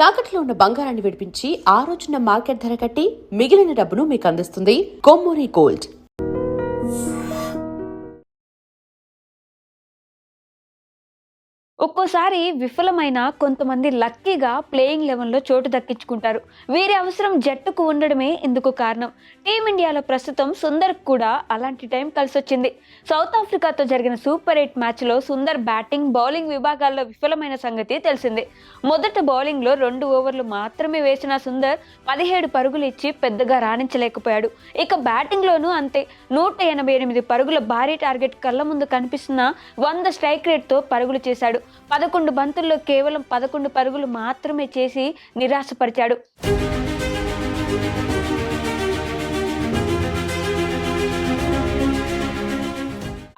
తాకట్లో ఉన్న బంగారాన్ని విడిపించి ఆ రోజున మార్కెట్ ధర కట్టి మిగిలిన డబ్బును మీకు అందిస్తుంది కొమ్మూరి గోల్డ్. ఒక్కోసారి విఫలమైన కొంతమంది లక్కీగా ప్లేయింగ్ లెవెన్లో చోటు దక్కించుకుంటారు. వీరి అవసరం జట్టుకు ఉండడమే ఇందుకు కారణం. టీమిండియాలో ప్రస్తుతం సుందర్ కూడా అలాంటి టైం కలిసొచ్చింది. సౌత్ ఆఫ్రికాతో జరిగిన సూపర్ 8 మ్యాచ్లో సుందర్ బ్యాటింగ్, బౌలింగ్ విభాగాల్లో విఫలమైన సంగతి తెలిసిందే. మొదట బౌలింగ్లో 2 ఓవర్లు మాత్రమే వేసిన సుందర్ 17 పరుగులు ఇచ్చి పెద్దగా రాణించలేకపోయాడు. ఇక బ్యాటింగ్లోనూ అంతే. 188 పరుగుల భారీ టార్గెట్ కళ్ళ ముందు కనిపిస్తున్న 100 స్ట్రైక్ రేట్తో పరుగులు చేశాడు. 11 బంతుల్లో కేవలం 11 పరుగులు మాత్రమే చేసి నిరాశపరిచాడు.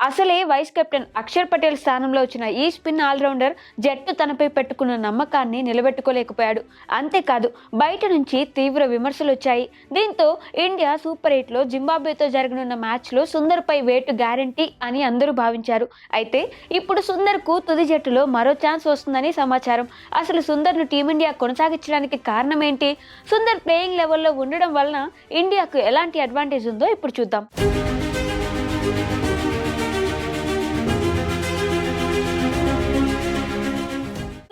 అసలే వైస్ కెప్టెన్ అక్షర్ పటేల్ స్థానంలో వచ్చిన ఈ స్పిన్ ఆల్రౌండర్ జట్టు తనపై పెట్టుకున్న నమ్మకాన్ని నిలబెట్టుకోలేకపోయాడు. అంతేకాదు, బయట నుంచి తీవ్ర విమర్శలు వచ్చాయి. దీంతో ఇండియా సూపర్ 8లో జింబాబ్వేతో జరగనున్న మ్యాచ్లో సుందర్పై వేటు గ్యారంటీ అని అందరూ భావించారు. అయితే ఇప్పుడు సుందర్కు తుది జట్టులో మరో ఛాన్స్ వస్తుందని సమాచారం. అసలు సుందర్ను టీమిండియా కొనసాగించడానికి కారణం ఏంటి? సుందర్ ప్లేయింగ్ లెవెల్లో ఉండడం వలన ఇండియాకు ఎలాంటి అడ్వాంటేజ్ ఉందో ఇప్పుడు చూద్దాం.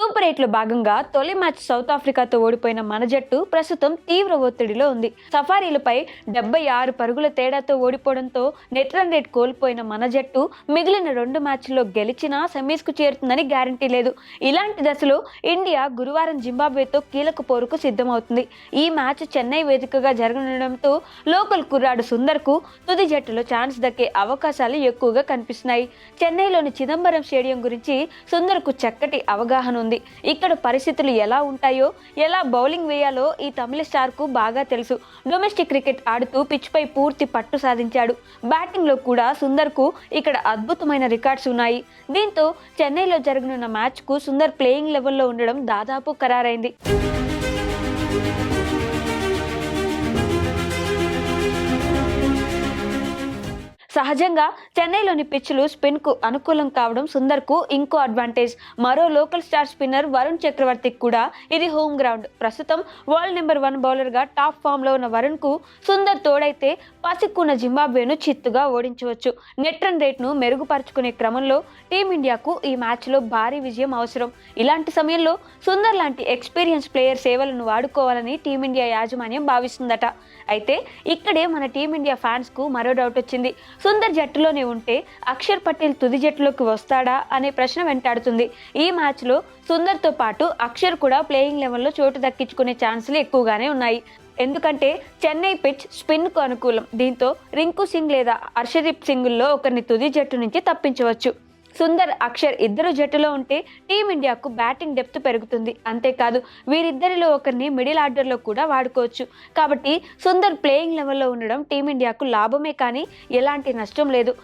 సూపర్ 8లో భాగంగా తొలి మ్యాచ్ సౌత్ ఆఫ్రికాతో ఓడిపోయిన మన జట్టు ప్రస్తుతం తీవ్ర ఒత్తిడిలో ఉంది. సఫారీలపై 76 పరుగుల తేడాతో ఓడిపోవడంతో నెట్ రన్ రేట్ కోల్పోయిన మన జట్టు మిగిలిన 2 మ్యాచ్ల్లో గెలిచినా సెమీస్కు చేరుతుందని గ్యారంటీ లేదు. ఇలాంటి దశలో ఇండియా గురువారం జింబాబ్వేతో కీలక పోరుకు సిద్ధమవుతుంది. ఈ మ్యాచ్ చెన్నై వేదికగా జరగనుండడంతో లోకల్ కుర్రాడు సుందర్కు తుది జట్టులో ఛాన్స్ దక్కే అవకాశాలు ఎక్కువగా కనిపిస్తున్నాయి. చెన్నైలోని చిదంబరం స్టేడియం గురించి సుందర్కు చక్కటి అవగాహన ఉంది. ఇక్కడ పరిస్థితులు ఎలా ఉంటాయో, ఎలా బౌలింగ్ వేయాలో ఈ తమిళ స్టార్ కు బాగా తెలుసు. డొమెస్టిక్ క్రికెట్ ఆడుతూ పిచ్ పై పూర్తి పట్టు సాధించాడు. బ్యాటింగ్ లో కూడా సుందర్ కు ఇక్కడ అద్భుతమైన రికార్డ్స్ ఉన్నాయి. దీంతో చెన్నైలో జరగనున్న మ్యాచ్ కు సుందర్ ప్లేయింగ్ లెవెల్లో ఉండడం దాదాపు ఖరారైంది. సహజంగా చెన్నైలోని పిచ్లు స్పిన్కు అనుకూలం కావడం సుందర్కు ఇంకో అడ్వాంటేజ్. మరో లోకల్ స్టార్ స్పిన్నర్ వరుణ్ చక్రవర్తికి కూడా ఇది హోమ్ గ్రౌండ్. ప్రస్తుతం వరల్డ్ నెంబర్ 1 బౌలర్గా టాప్ ఫామ్లో ఉన్న వరుణ్కు సుందర్ తోడైతే పసిక్కున్న జింబాబ్వేను చిత్తుగా ఓడించవచ్చు. నెట్ రన్ రేట్ను మెరుగుపరుచుకునే క్రమంలో టీమిండియాకు ఈ మ్యాచ్లో భారీ విజయం అవసరం. ఇలాంటి సమయంలో సుందర్ లాంటి ఎక్స్పీరియన్స్ ప్లేయర్ సేవలను వాడుకోవాలని టీమిండియా యాజమాన్యం భావిస్తుందట. అయితే ఇక్కడే మన టీమిండియా ఫ్యాన్స్కు మరో డౌట్ వచ్చింది. సుందర్ జట్టులోనే ఉంటే అక్షర్ పటేల్ తుది జట్టులోకి వస్తాడా అనే ప్రశ్న వెంటాడుతుంది. ఈ మ్యాచ్లో సుందర్తో పాటు అక్షర్ కూడా ప్లేయింగ్ లెవెల్లో చోటు దక్కించుకునే ఛాన్సులు ఎక్కువగానే ఉన్నాయి. ఎందుకంటే చెన్నై పిచ్ స్పిన్కు అనుకూలం. దీంతో రింకు సింగ్ లేదా హర్షదీప్ సింగ్ల్లో ఒకరిని తుది జట్టు నుంచి తప్పించవచ్చు. సుందర్, అక్షర్ ఇద్దరు జట్టులో ఉంటే టీమిండియాకు బ్యాటింగ్ డెప్త్ పెరుగుతుంది. అంతేకాదు, వీరిద్దరిలో ఒకరిని మిడిల్ ఆర్డర్లో కూడా వాడుకోవచ్చు. కాబట్టి సుందర్ ప్లేయింగ్ లెవెల్లో ఉండడం టీమిండియాకు లాభమే కానీ ఎలాంటి నష్టం లేదు.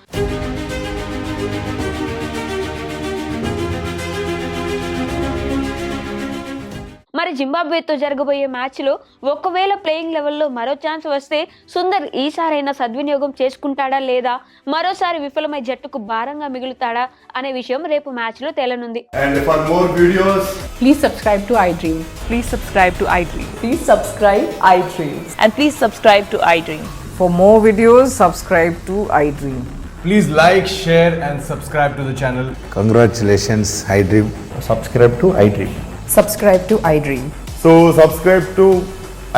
మరి జింబాబ్వేతో జరగబోయే మ్యాచ్లో ఒకవేళ ప్లేయింగ్ లెవెల్లో మరో ఛాన్స్ వస్తే సుందర్ ఈసారైనా సద్వినియోగం చేసుకుంటాడా లేదా, మరోసారి విఫలమై జట్టుకు భారంగా మిగులుతాడా అనే విషయం రేపు మ్యాచ్లో తేలనుంది. And for more videos, please subscribe to iDream. Please subscribe to iDream. Please subscribe iDream. And please subscribe to iDream. For more videos, subscribe to iDream. please like, share and subscribe to the channel. Congratulations, iDream. Subscribe to iDream. Subscribe to iDream. So subscribe to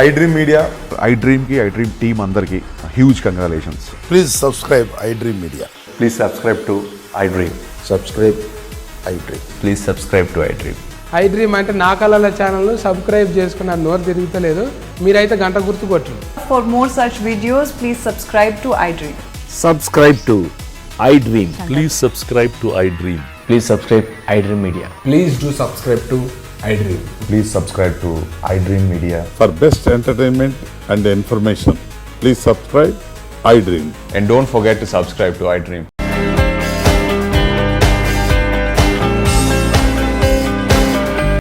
iDream Media. iDream की iDream team अंदर की huge congratulations. Please subscribe iDream Media. Please subscribe to iDream. Subscribe iDream. Please subscribe to iDream. iDream అంటే నా కళల ఛానల్ను subscribe చేసుకున్న నోరు తిరుగుతలేదు. మీరైతే గంట గుర్తు కొట్టండి. For more such videos, please subscribe to iDream. Subscribe to iDream. Please subscribe to iDream. Please subscribe iDream Media. Please do subscribe to iDream. Please subscribe to iDream Media. For best entertainment and information, please subscribe iDream. And don't forget to subscribe to iDream.